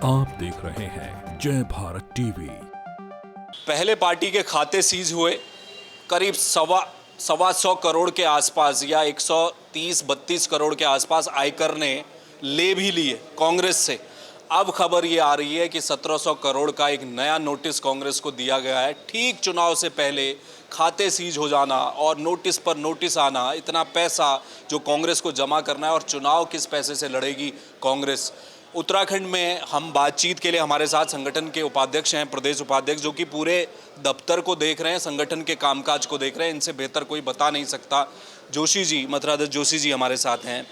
आप देख रहे हैं जय भारत टीवी। पहले पार्टी के खाते सीज हुए करीब सवा सौ करोड़ के आसपास या 130-32 करोड़ के आसपास आयकर ने ले भी लिए कांग्रेस से। अब खबर ये आ रही है कि 1700 करोड़ का एक नया नोटिस कांग्रेस को दिया गया है। ठीक चुनाव से पहले खाते सीज हो जाना और नोटिस पर नोटिस आना, इतना पैसा जो कांग्रेस को जमा करना है और चुनाव किस पैसे से लड़ेगी कांग्रेस। उत्तराखंड में हम बातचीत के लिए हमारे साथ संगठन के उपाध्यक्ष हैं, प्रदेश उपाध्यक्ष, जो कि पूरे दफ्तर को देख रहे हैं, संगठन के कामकाज को देख रहे हैं। इनसे बेहतर कोई बता नहीं सकता। जोशी जी, मथुरादत्त जोशी जी हमारे साथ हैं।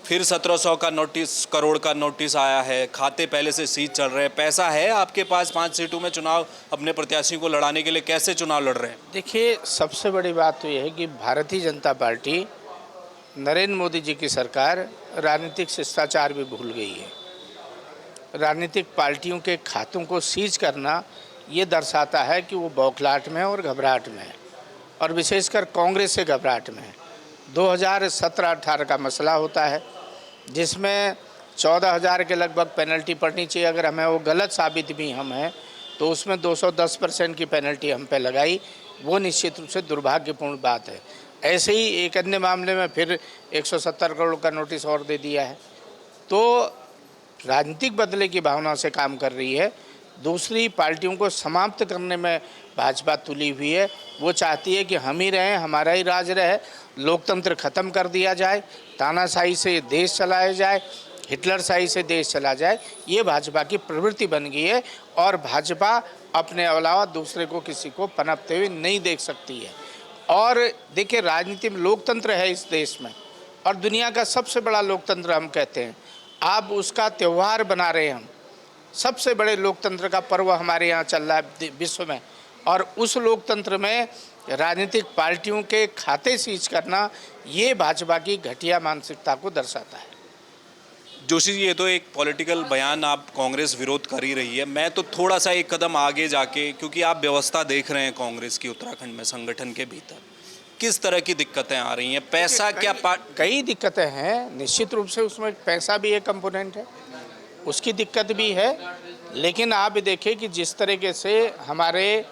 फिर 1700 का नोटिस, करोड़ का नोटिस आया है, खाते पहले से सीज चल रहे हैं। पैसा है आपके पास 5 सीटों में चुनाव अपने प्रत्याशी को लड़ाने के लिए? कैसे चुनाव लड़ रहे हैं? देखिए, सबसे बड़ी बात तो यह है कि भारतीय जनता पार्टी, नरेंद्र मोदी जी की सरकार राजनीतिक शिष्टाचार भी भूल गई है। राजनीतिक पार्टियों के खातों को सीज करना ये दर्शाता है कि वो बौखलाहट में और घबराहट में है, और विशेषकर कांग्रेस से घबराहट में है। 2017-18 का मसला होता है जिसमें 14,000 के लगभग पेनल्टी पड़नी चाहिए। अगर हमें वो गलत साबित भी हम हैं तो उसमें 210% की पेनल्टी हम पे लगाई। वो निश्चित रूप से दुर्भाग्यपूर्ण बात है। ऐसे ही एक अन्य मामले में फिर 170 करोड़ का नोटिस और दे दिया है। तो राजनीतिक बदले की भावना से काम कर रही है। दूसरी पार्टियों को समाप्त करने में भाजपा तुली हुई है। वो चाहती है कि हम ही रहें, हमारा ही राज रहे, लोकतंत्र खत्म कर दिया जाए, तानाशाही से देश चलाया जाए, हिटलरशाही से देश चला जाए। ये भाजपा की प्रवृत्ति बन गई है और भाजपा अपने अलावा दूसरे को किसी को पनपते हुए नहीं देख सकती है। और देखिए, राजनीति में लोकतंत्र है इस देश में, और दुनिया का सबसे बड़ा लोकतंत्र हम कहते हैं। आप उसका त्यौहार बना रहे हैं। हम सबसे बड़े लोकतंत्र का पर्व हमारे यहाँ चल रहा है विश्व में, और उस लोकतंत्र में राजनीतिक पार्टियों के खाते सीज करना ये भाजपा की घटिया मानसिकता को दर्शाता है। जोशी जी, ये तो एक पॉलिटिकल बयान, आप कांग्रेस विरोध कर ही रही है। मैं तो थोड़ा सा एक कदम आगे जाके, क्योंकि आप व्यवस्था देख रहे हैं कांग्रेस की उत्तराखंड में, संगठन के भीतर किस तरह की दिक्कतें आ रही हैं? पैसा क्या कई दिक्कतें हैं। निश्चित रूप से उसमें पैसा भी एक कंपोनेंट है, उसकी दिक्कत भी है। लेकिन आप देखिए कि जिस तरीके से हमारे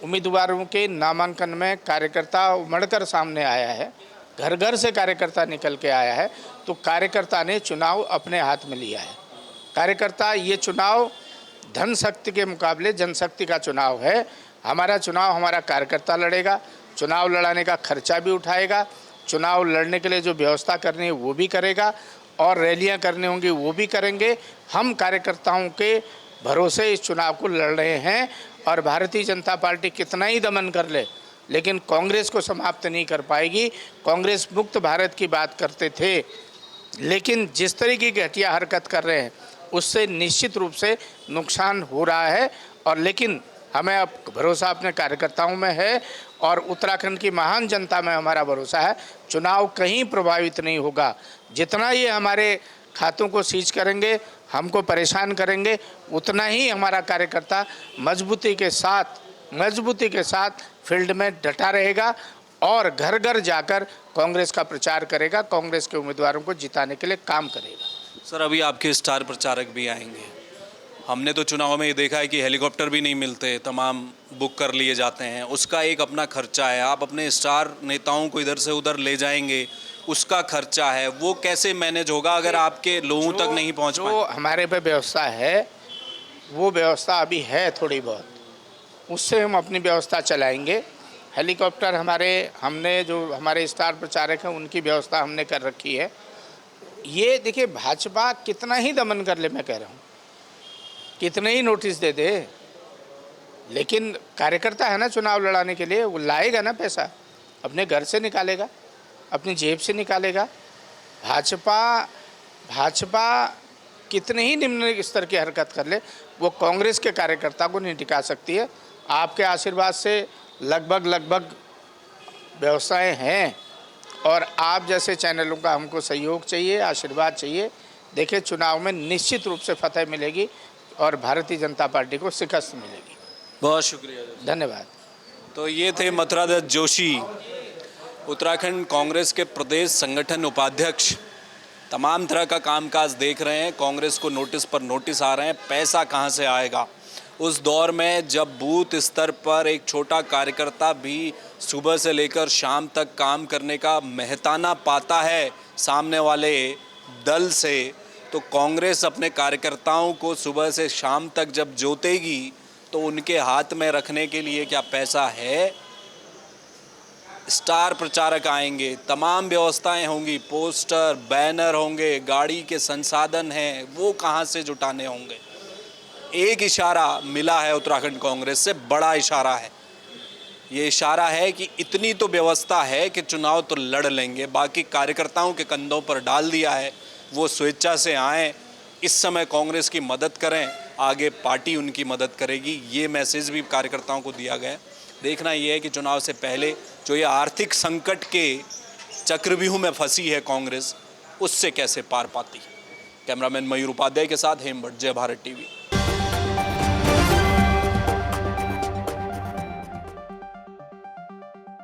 उम्मीदवारों के नामांकन में कार्यकर्ता उमड़कर सामने आया है, घर घर से कार्यकर्ता निकल के आया है, तो कार्यकर्ता ने चुनाव अपने हाथ में लिया है। कार्यकर्ता, ये चुनाव धन शक्ति के मुकाबले जनशक्ति का चुनाव है। हमारा चुनाव हमारा कार्यकर्ता लड़ेगा, चुनाव लड़ाने का खर्चा भी उठाएगा, चुनाव लड़ने के लिए जो व्यवस्था करनी है वो भी करेगा, और रैलियां करनी होंगी वो भी करेंगे। हम कार्यकर्ताओं के भरोसे इस चुनाव को लड़ रहे हैं, और भारतीय जनता पार्टी कितना ही दमन कर ले, लेकिन कांग्रेस को समाप्त नहीं कर पाएगी। कांग्रेस मुक्त भारत की बात करते थे, लेकिन जिस तरीके की घटिया हरकत कर रहे हैं उससे निश्चित रूप से नुकसान हो रहा है। और लेकिन हमें अब भरोसा अपने कार्यकर्ताओं में है, और उत्तराखंड की महान जनता में हमारा भरोसा है। चुनाव कहीं प्रभावित नहीं होगा। जितना ये हमारे खातों को सीज करेंगे, हमको परेशान करेंगे, उतना ही हमारा कार्यकर्ता मजबूती के साथ फील्ड में डटा रहेगा और घर घर जाकर कांग्रेस का प्रचार करेगा, कांग्रेस के उम्मीदवारों को जिताने के लिए काम करेगा। सर, अभी आपके स्टार प्रचारक भी आएंगे। हमने तो चुनाव में ये देखा है कि हेलीकॉप्टर भी नहीं मिलते, तमाम बुक कर लिए जाते हैं, उसका एक अपना खर्चा है। आप अपने स्टार नेताओं को इधर से उधर ले जाएंगे, उसका खर्चा है। वो कैसे मैनेज होगा अगर आपके लोगों तक नहीं पहुंच पाए? जो हमारे पे व्यवस्था है, वो व्यवस्था अभी है थोड़ी बहुत, उससे हम अपनी व्यवस्था चलाएंगे। हेलीकॉप्टर हमने जो हमारे स्टार प्रचारक हैं उनकी व्यवस्था हमने कर रखी है। ये देखिए, भाजपा कितना ही दमन कर ले, मैं कह रहा हूँ, कितने ही नोटिस दे दे, लेकिन कार्यकर्ता है ना चुनाव लड़ाने के लिए, वो लाएगा ना पैसा, अपने घर से निकालेगा, अपनी जेब से निकालेगा। भाजपा कितने ही निम्न स्तर की हरकत कर ले, वो कांग्रेस के कार्यकर्ता को नहीं टिका सकती है। आपके आशीर्वाद से लगभग व्यवस्थाएं हैं, और आप जैसे चैनलों का हमको सहयोग चाहिए, आशीर्वाद चाहिए। देखिए, चुनाव में निश्चित रूप से फतह मिलेगी और भारतीय जनता पार्टी को शिकस्त मिलेगी। बहुत शुक्रिया, धन्यवाद। तो ये थे मथुरादत्त जोशी, उत्तराखंड कांग्रेस के प्रदेश संगठन उपाध्यक्ष। तमाम तरह का कामकाज देख रहे हैं, कांग्रेस को नोटिस पर नोटिस आ रहे हैं, पैसा कहां से आएगा। उस दौर में जब बूथ स्तर पर एक छोटा कार्यकर्ता भी सुबह से लेकर शाम तक काम करने का मेहताना पाता है सामने वाले दल से, तो कांग्रेस अपने कार्यकर्ताओं को सुबह से शाम तक जब जोतेगी तो उनके हाथ में रखने के लिए क्या पैसा है? स्टार प्रचारक आएंगे, तमाम व्यवस्थाएं होंगी, पोस्टर बैनर होंगे, गाड़ी के संसाधन हैं, वो कहां से जुटाने होंगे? एक इशारा मिला है उत्तराखंड कांग्रेस से, बड़ा इशारा है। ये इशारा है कि इतनी तो व्यवस्था है कि चुनाव तो लड़ लेंगे, बाकी कार्यकर्ताओं के कंधों पर डाल दिया है, वो स्वेच्छा से आएँ, इस समय कांग्रेस की मदद करें, आगे पार्टी उनकी मदद करेगी। ये मैसेज भी कार्यकर्ताओं को दिया गया है। देखना ये है कि चुनाव से पहले जो ये आर्थिक संकट के चक्रव्यूह में फंसी है कांग्रेस, उससे कैसे पार पाती है। कैमरामैन मयूर उपाध्याय के साथ हेमभट्ट, जय भारत टीवी।